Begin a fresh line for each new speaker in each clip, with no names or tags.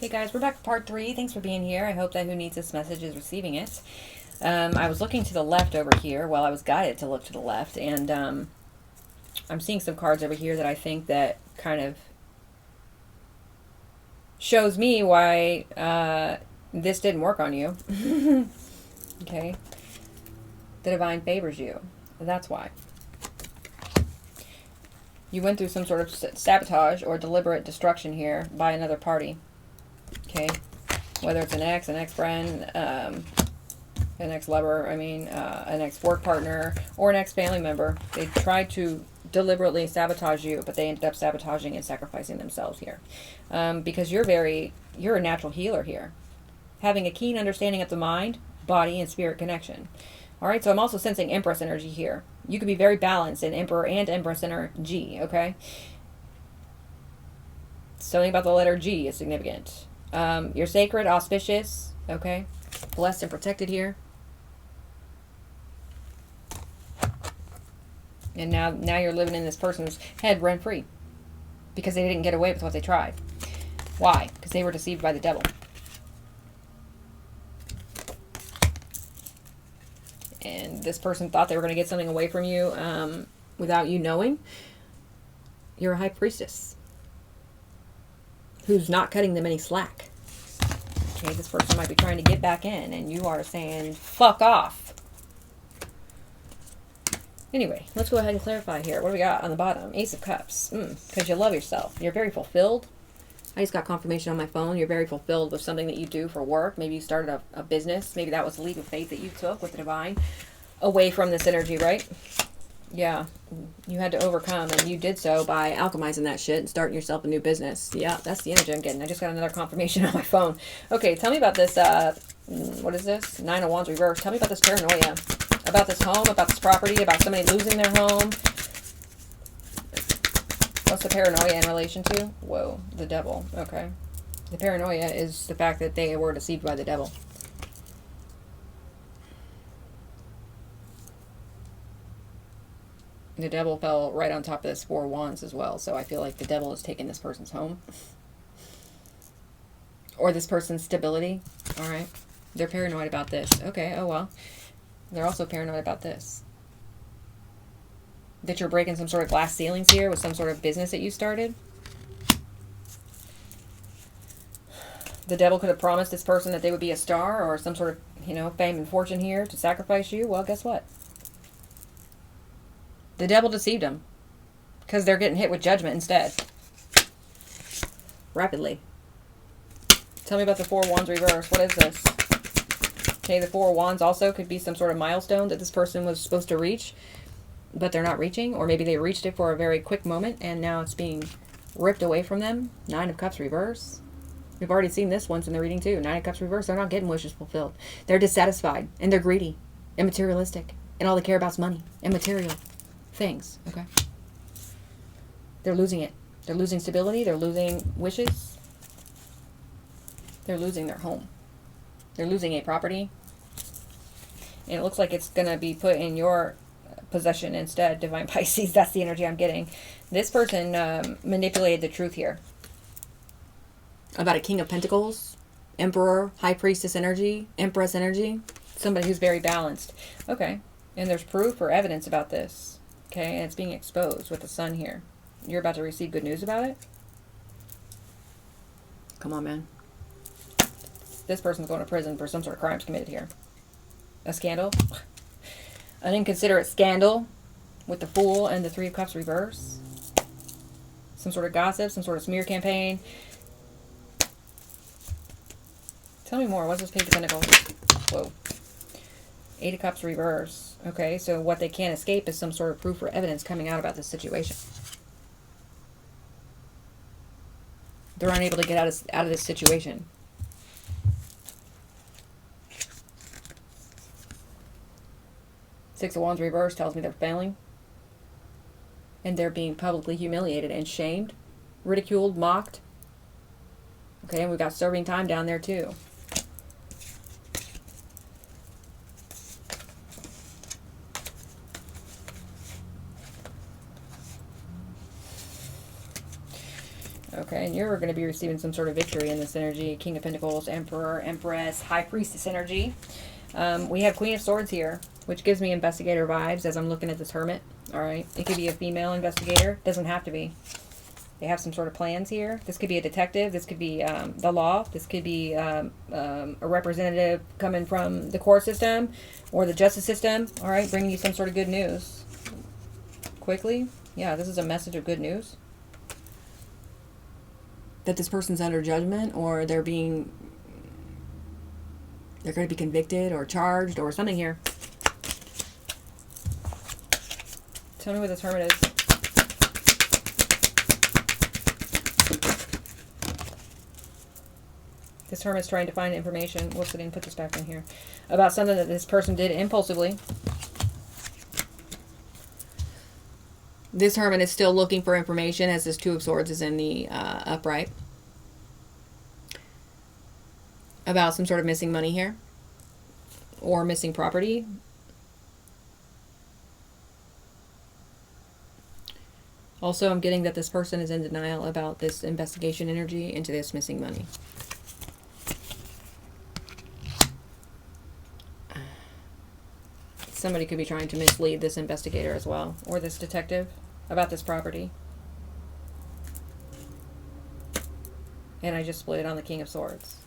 Hey guys, we're back for part 3. Thanks for being here. I hope that who needs this message is receiving it. I was looking to the left over here. Well, I was guided to look to the left, and I'm seeing some cards over here that I think that kind of shows me why this didn't work on you. Okay. The divine favors you. That's why. You went through some sort of sabotage or deliberate destruction here by another party. Okay. Whether it's an ex-friend, an ex-lover, an ex-work partner, or an ex-family member. They tried to deliberately sabotage you, but they ended up sabotaging and sacrificing themselves here. Because you're a natural healer here. Having a keen understanding of the mind, body, and spirit connection. Alright, so I'm also sensing Empress energy here. You could be very balanced in Emperor and Empress energy, okay? Something about the letter G is significant. You're sacred, auspicious, okay? Blessed and protected here. And now you're living in this person's head rent-free. Because they didn't get away with what they tried. Why? Because they were deceived by the devil. And this person thought they were going to get something away from you without you knowing. You're a high priestess who's not cutting them any slack. Okay, this person might be trying to get back in, and you are saying, fuck off. Anyway, let's go ahead and clarify here. What do we got on the bottom? Ace of Cups. Because you love yourself. You're very fulfilled. I just got confirmation on my phone. You're very fulfilled with something that you do for work. Maybe you started a business. Maybe that was a leap of faith that you took with the divine away from this energy, right? Yeah. You had to overcome, and you did so by alchemizing that shit and starting yourself a new business. Yeah, that's the energy I'm getting. I just got another confirmation on my phone. Okay, tell me about this. What is this? 9 of Wands reverse. Tell me about this paranoia. About this home, about this property, about somebody losing their home. What's the paranoia in relation to? Whoa, the devil. Okay. The paranoia is the fact that they were deceived by the devil. The devil fell right on top of this 4 of Wands as well. So I feel like the devil has taken this person's home. Or this person's stability. Alright. They're paranoid about this. Okay, oh well. They're also paranoid about this. That you're breaking some sort of glass ceilings here with some sort of business that you started. The devil could have promised this person that they would be a star or some sort of, fame and fortune here to sacrifice you. Well, guess what? The devil deceived them. Because they're getting hit with judgment instead. Rapidly. Tell me about the 4 of Wands reverse. What is this? Okay, the 4 of Wands also could be some sort of milestone that this person was supposed to reach, but they're not reaching, or maybe they reached it for a very quick moment and now it's being ripped away from them. 9 of Cups reverse. We've already seen this once in the reading too. 9 of Cups reverse. They're not getting wishes fulfilled. They're dissatisfied and they're greedy and materialistic, and all they care about is money and material things. Okay, they're losing it. They're losing stability. They're losing wishes. They're losing their home. They're losing a property, and it looks like it's going to be put in your possession instead, Divine Pisces. That's the energy I'm getting. This person manipulated the truth here. About a King of Pentacles, Emperor, High Priestess energy, Empress energy. Somebody who's very balanced. Okay, and there's proof or evidence about this. Okay, and it's being exposed with the sun here. You're about to receive good news about it? Come on, man. This person's going to prison for some sort of crimes committed here. A scandal. An inconsiderate scandal with the Fool and the 3 of Cups reverse. Some sort of gossip, some sort of smear campaign. Tell me more. What's this Page of Pentacles? Whoa. 8 of Cups reverse. Okay, so what they can't escape is some sort of proof or evidence coming out about this situation. They're unable to get out of this situation. Six of Wands reverse tells me they're failing. And they're being publicly humiliated and shamed. Ridiculed, mocked. Okay, and we've got serving time down there too. Okay, And you're going to be receiving some sort of victory in this energy. King of Pentacles, Emperor, Empress, High Priestess energy. We have Queen of Swords here, which gives me investigator vibes as I'm looking at this Hermit. All right. It could be a female investigator. Doesn't have to be. They have some sort of plans here. This could be a detective. This could be the law. This could be a representative coming from the court system or the justice system. All right. Bringing you some sort of good news. Quickly. Yeah, this is a message of good news. That this person's under judgment, or they're going to be convicted or charged or something here. Tell me what this Hermit is. This Hermit's trying to find information. Whoops, I didn't put this back in here. About something that this person did impulsively. This Hermit is still looking for information as this Two of Swords is in the upright. About some sort of missing money here. Or missing property. Also, I'm getting that this person is in denial about this investigation energy into this missing money. Somebody could be trying to mislead this investigator as well, or this detective, about this property. And I just split it on the King of Swords.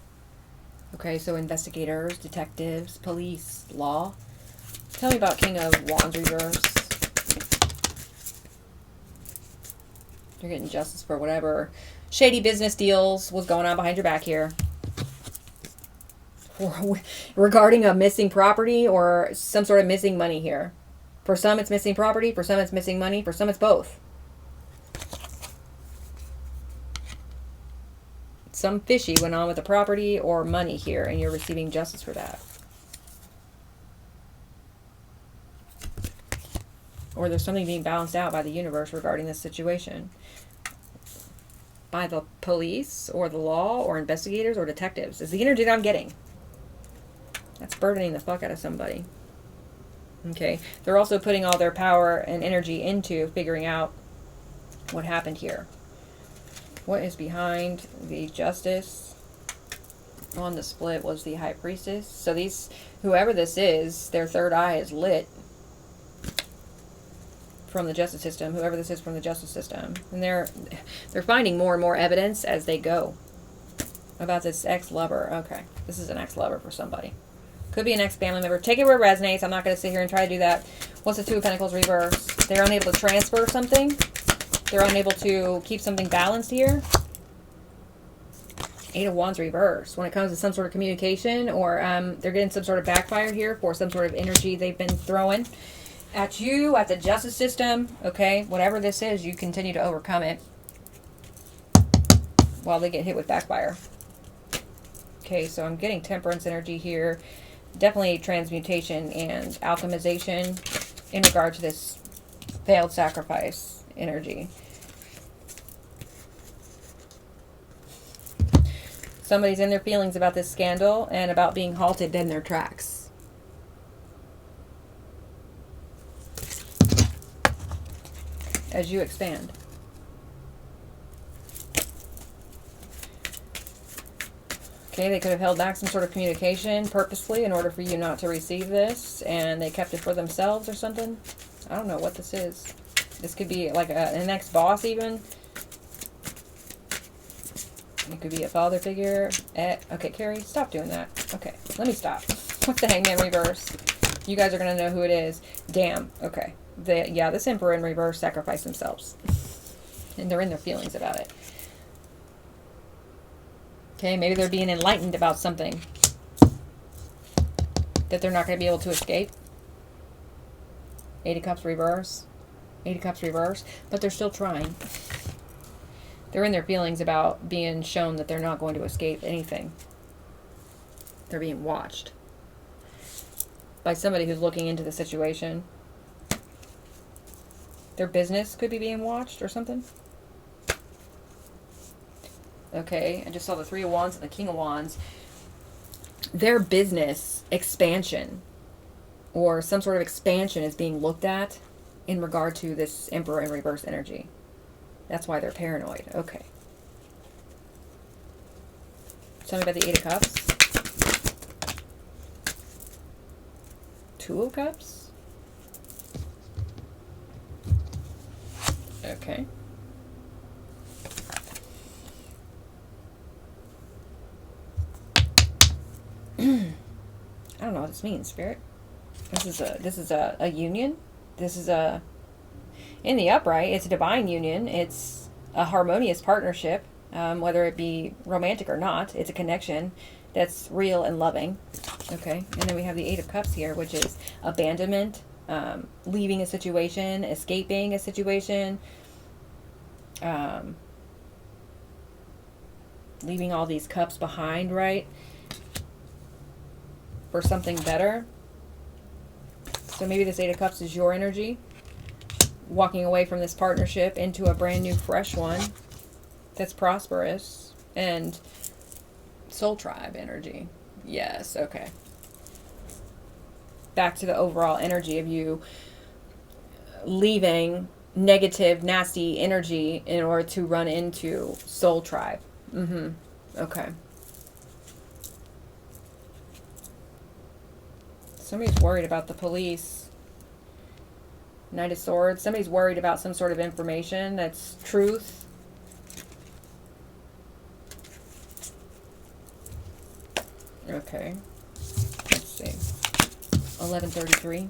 Okay, so investigators, detectives, police, law. Tell me about King of Wands reverse. You're getting justice for whatever shady business deals was going on behind your back here. Regarding a missing property or some sort of missing money here. For some it's missing property, for some it's missing money, for some it's both. Some fishy went on with the property or money here, and you're receiving justice for that. Or there's something being balanced out by the universe regarding this situation. By the police or the law or investigators or detectives is the energy that I'm getting. That's burdening the fuck out of somebody. Okay. They're also putting all their power and energy into figuring out what happened here. What is behind the justice on the split was the High Priestess. So whoever this is, their third eye is lit from the justice system. Whoever this is from the justice system. And they're finding more and more evidence as they go about this ex-lover. Okay. This is an ex-lover for somebody. Could be an ex-family member. Take it where it resonates. I'm not going to sit here and try to do that. What's the Two of Pentacles reverse? They're unable to transfer something. They're unable to keep something balanced here. Eight of Wands reverse. When it comes to some sort of communication, or they're getting some sort of backfire here for some sort of energy they've been throwing at you, at the justice system. Okay, whatever this is, you continue to overcome it while they get hit with backfire. Okay, so I'm getting temperance energy here. Definitely transmutation and alchemization in regard to this failed sacrifice energy. Somebody's in their feelings about this scandal and about being halted dead in their tracks. As you expand. Okay, they could have held back some sort of communication purposely in order for you not to receive this, and they kept it for themselves or something. I don't know what this is. This could be like an ex-boss even. It could be a father figure. Okay, Carrie, stop doing that. Okay, let me stop. What's the Hangman reverse? You guys are going to know who it is. Damn. Okay. Yeah, this Emperor in reverse sacrificed themselves. And they're in their feelings about it. Okay, maybe they're being enlightened about something that they're not going to be able to escape. Eight of Cups reverse. Eight of Cups reverse. But they're still trying. They're in their feelings about being shown that they're not going to escape anything. They're being watched by somebody who's looking into the situation. Their business could be being watched or something. Okay, I just saw the Three of Wands and the King of Wands. Their business expansion or some sort of expansion is being looked at in regard to this Emperor in reverse energy. That's why they're paranoid. Okay. Tell me about the Eight of Cups. Two of Cups. Okay. I don't know what this means, Spirit. This is a union. This is a, in the upright, it's a divine union. It's a harmonious partnership, whether it be romantic or not. It's a connection that's real and loving. Okay, and then we have the Eight of Cups here, which is abandonment, leaving a situation, escaping a situation, leaving all these cups behind, right? For something better. So maybe this Eight of Cups is your energy, walking away from this partnership into a brand new, fresh one that's prosperous, and soul tribe energy. Yes, okay. Back to the overall energy of you leaving negative, nasty energy in order to run into soul tribe. Okay. Somebody's worried about the police. Knight of Swords. Somebody's worried about some sort of information that's truth. Okay. Let's see. 1133.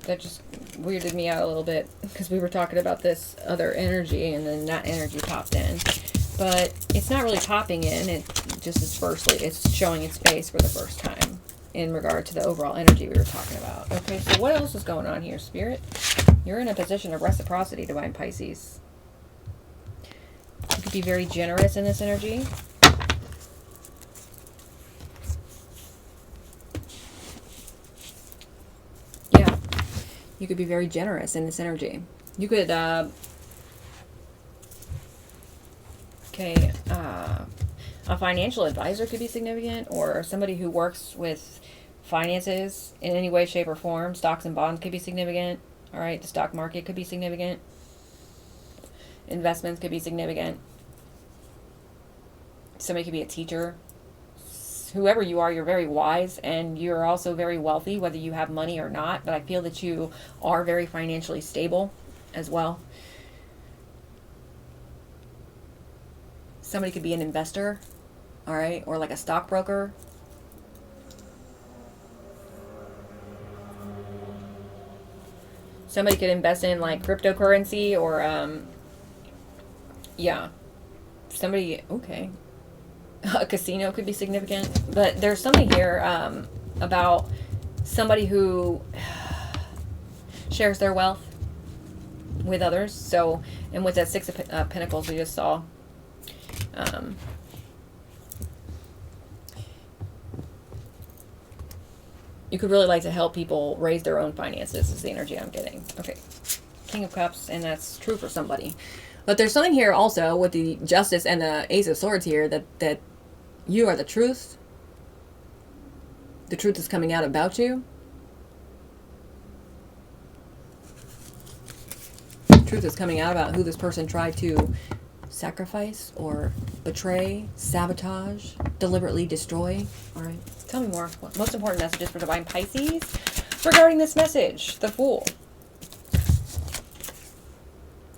That just weirded me out a little bit because we were talking about this other energy and then that energy popped in. But it's not really popping in. It just is it's showing its face for the first time in regard to the overall energy we were talking about. Okay, so what else is going on here, Spirit? You're in a position of reciprocity, Divine Pisces. You could be very generous in this energy. Yeah. You could be very generous in this energy. You could, a financial advisor could be significant, or somebody who works with finances in any way, shape, or form. Stocks and bonds could be significant. All right, the stock market could be significant. Investments could be significant. Somebody could be a teacher. Whoever you are, you're very wise, and you're also very wealthy, whether you have money or not. But I feel that you are very financially stable as well. Somebody could be an investor, all right, or like a stockbroker. Somebody could invest in like cryptocurrency, or yeah, somebody, okay. A casino could be significant, but there's something here about somebody who shares their wealth with others. So, and with that Six of Pentacles we just saw, you could really like to help people raise their own finances is the energy I'm getting. Okay, King of Cups, and that's true for somebody. But there's something here also with the Justice and the Ace of Swords here that you are the truth. The truth is coming out about you. Truth is coming out about who this person tried to sacrifice or betray, sabotage, deliberately destroy. All right. Tell me more. Most important messages for Divine Pisces regarding this message. The Fool.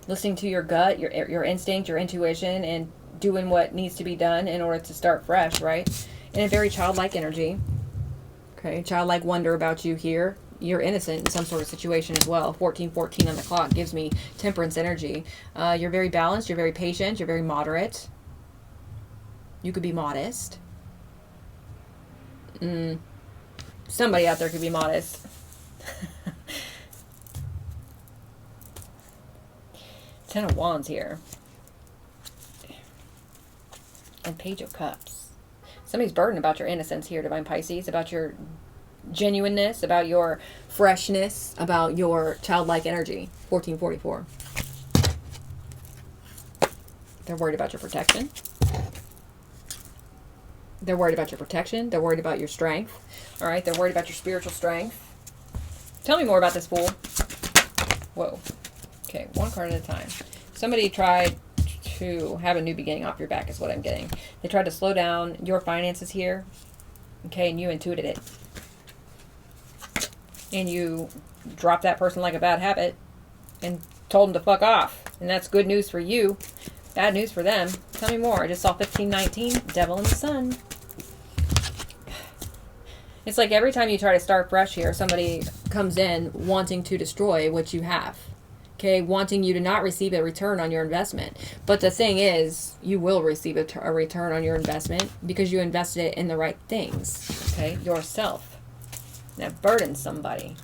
Listening to your gut, your instinct, your intuition, and doing what needs to be done in order to start fresh, right? In a very childlike energy. Okay, childlike wonder about you here. You're innocent in some sort of situation as well. 1414 on the clock gives me temperance energy. You're very balanced. You're very patient. You're very moderate. You could be modest. Somebody out there could be modest. Ten of Wands here. And Page of Cups. Somebody's burdened about your innocence here, Divine Pisces, about your genuineness, about your freshness, about your childlike energy. 1444. They're worried about your protection. They're worried about your protection. They're worried about your strength. All right, they're worried about your spiritual strength. Tell me more about this Fool. Whoa. Okay, one card at a time. Somebody tried to have a new beginning off your back is what I'm getting. They tried to slow down your finances here. Okay, and you intuited it. And you dropped that person like a bad habit and told them to fuck off. And that's good news for you. Bad news for them. Tell me more. I just saw 1519, Devil in the Sun. It's like every time you try to start fresh here, somebody comes in wanting to destroy what you have. Okay, wanting you to not receive a return on your investment. But the thing is, you will receive a return on your investment because you invested it in the right things. Okay, yourself. That burdens somebody.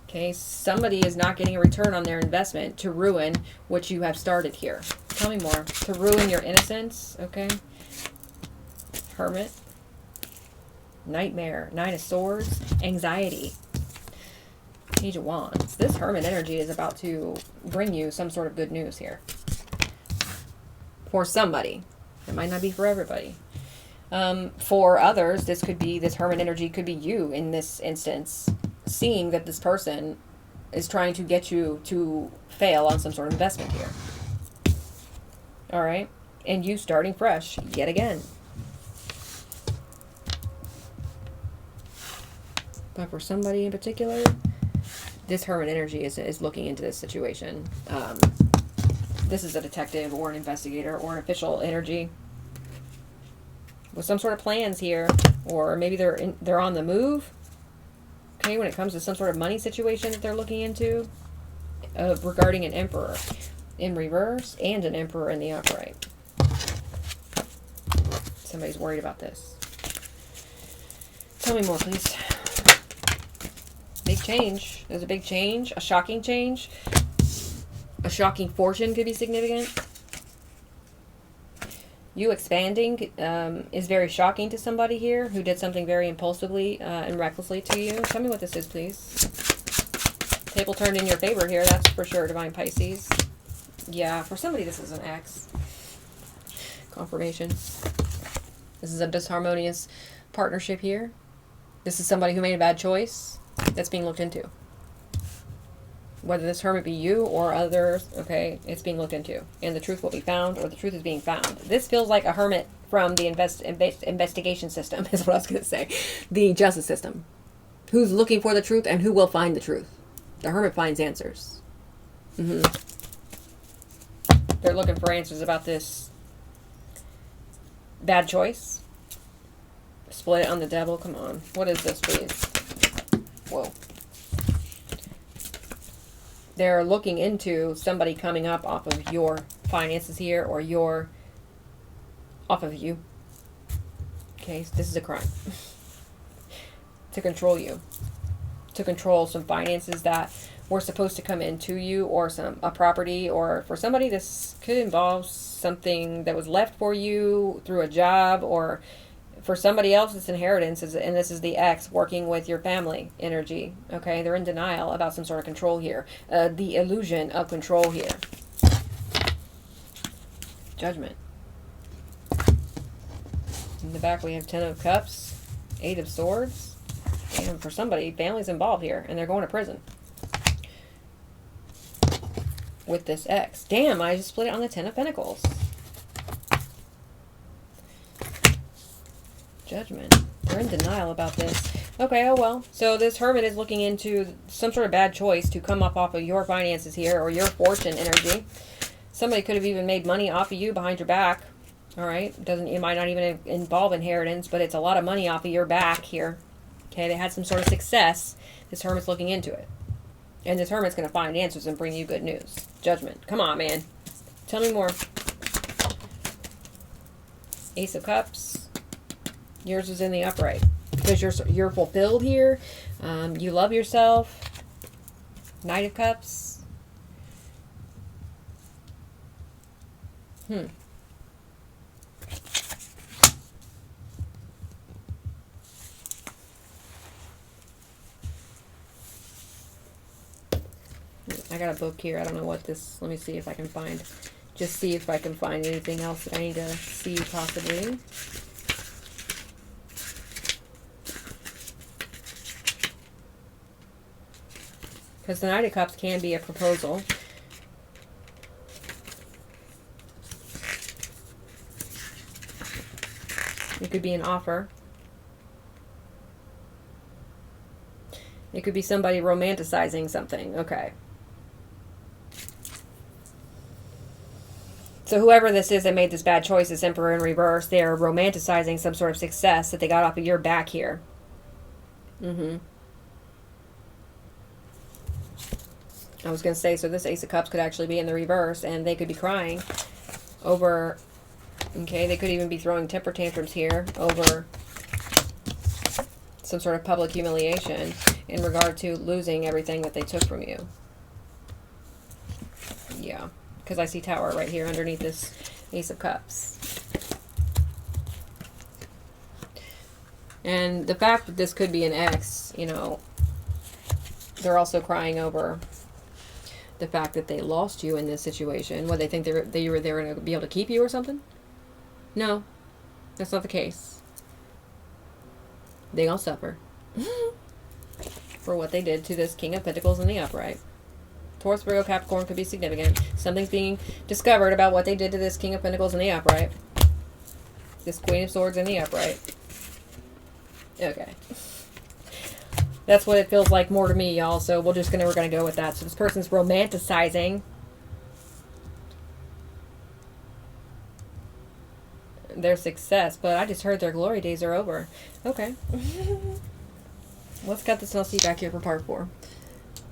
Okay, somebody is not getting a return on their investment to ruin what you have started here. Tell me more. To ruin your innocence, okay? Hermit. Nightmare. Nine of Swords. Anxiety. Page of Wands. This Hermit energy is about to bring you some sort of good news here. For somebody. It might not be for everybody. For others, this Hermit energy could be you in this instance. Seeing that this person is trying to get you to fail on some sort of investment here. Alright? And you starting fresh yet again. But for somebody in particular, this Hermit energy is looking into this situation. This is a detective or an investigator or an official energy with some sort of plans here, or maybe they're on the move. Okay, when it comes to some sort of money situation that they're looking into, regarding an Emperor in reverse and an Emperor in the upright. Somebody's worried about this. Tell me more, please. Big change. There's a big change. A shocking change. A shocking fortune could be significant. You expanding is very shocking to somebody here who did something very impulsively and recklessly to you. Tell me what this is, please. Table turned in your favor here, that's for sure, Divine Pisces. Yeah, for somebody this is an X. Confirmation. This is a disharmonious partnership here. This is somebody who made a bad choice that's being looked into. Whether this hermit be you or others, okay, it's being looked into. And the truth will be found, or the truth is being found. This feels like a hermit from the investigation system, is what I was going to say. The justice system. Who's looking for the truth and who will find the truth. The hermit finds answers. They're looking for answers about this bad choice. Split it on the devil. Come on. What is this, please? Whoa. They're looking into somebody coming up off of your finances here, or off of you. Okay, so this is a crime. To control you. To control some finances that were supposed to come into you, or a property, or for somebody this could involve something that was left for you through a job, or for somebody else it's inheritance, and this is the X working with your family energy. Okay, they're in denial about some sort of control here. The illusion of control here. Judgment. In the back we have 10 of Cups, 8 of Swords. And for somebody, family's involved here, and they're going to prison. With this X. Damn, I just split it on the 10 of Pentacles. Judgment. They're in denial about this. Okay, oh well. So this hermit is looking into some sort of bad choice to come up off of your finances here, or your fortune energy. Somebody could have even made money off of you behind your back. Alright? It might not even involve inheritance, but it's a lot of money off of your back here. Okay, they had some sort of success. This hermit's looking into it. And this hermit's going to find answers and bring you good news. Judgment. Come on, man. Tell me more. Ace of Cups. Yours is in the upright. Because you're fulfilled here. You love yourself. Knight of Cups. I got a book here. I don't know what this... Let me see if I can find... Just see if I can find anything else that I need to see, possibly. Because the Knight of Cups can be a proposal. It could be an offer. It could be somebody romanticizing something. Okay. So whoever this is that made this bad choice, this Emperor in reverse, they're romanticizing some sort of success that they got off of your back here. I was going to say, so this Ace of Cups could actually be in the reverse, and they could be crying over, okay, they could even be throwing temper tantrums here over some sort of public humiliation in regard to losing everything that they took from you. Yeah, because I see Tower right here underneath this Ace of Cups. And the fact that this could be an ex, you know, they're also crying over the fact that they lost you in this situation. What, they think they were going to be able to keep you or something? No, that's not the case. They gonna suffer for what they did to this King of Pentacles in the upright. Taurus, Virgo, Capricorn could be significant. Something's being discovered about what they did to this King of Pentacles in the upright. This Queen of Swords in the upright. Okay. That's what it feels like more to me, y'all. So we're gonna go with that. So this person's romanticizing their success, but I just heard their glory days are over. Okay. Let's cut this and I'll see you back here for part 4.